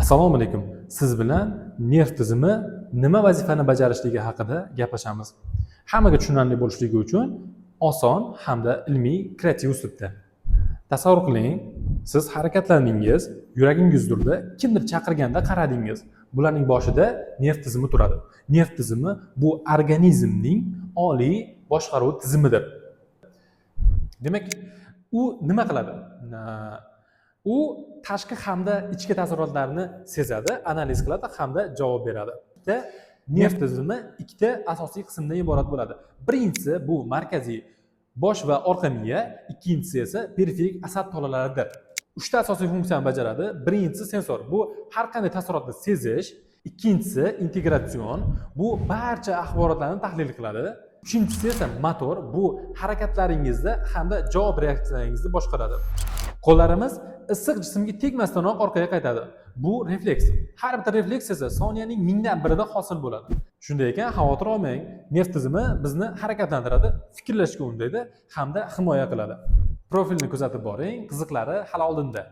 Assalomu alaykum. Siz bilan nerv tizimi nima vazifani bajarishligi haqida gaplashamiz. Hammaga tushunarli bo'lishligi uchun oson hamda ilmiy, kreativ uslubda. Tasavvur qiling, siz harakatlandingiz, yuragingiz urdi, kimdir chaqirganda qaradingiz. Bularning boshida nerv tizimi turadi. Nerv tizimi bu organizmning oliy boshqaruv tizimidir. Demak, u nima qiladi? U tashqi hamda ichki taassurotlarni sezadi, analiz qiladi hamda javob beradi. Nerv tizimi ikkita asosiy qismdan iborat bo'ladi. Birinchisi bu markaziy bosh va orqa miya, ikkinchisi esa periferik asab tolalaridir. Uchta asosiy funksiyani bajaradi. Birinchisi sensor, bu har qanday taassurotni sezish, ikkinchisi integratsion, bu barcha axborotlarni tahlil qiladi. Uchinchisi esa motor, bu harakatlaringizda hamda javob reaksiyalaringizni boshqaradi. Qo'llarimiz issiq jismga tegmasdanoq orqaga qaytadi. Bu refleks. Har bitta refleks esa soniyaning mingdan birida hosil bo'ladi. Shunday ekan, xavotir olmang. Nerv tizimi bizni harakatlantiradi, fikrlashga undaydi hamda himoya qiladi. Profilni kuzatib boring, qiziqlari hali oldinda.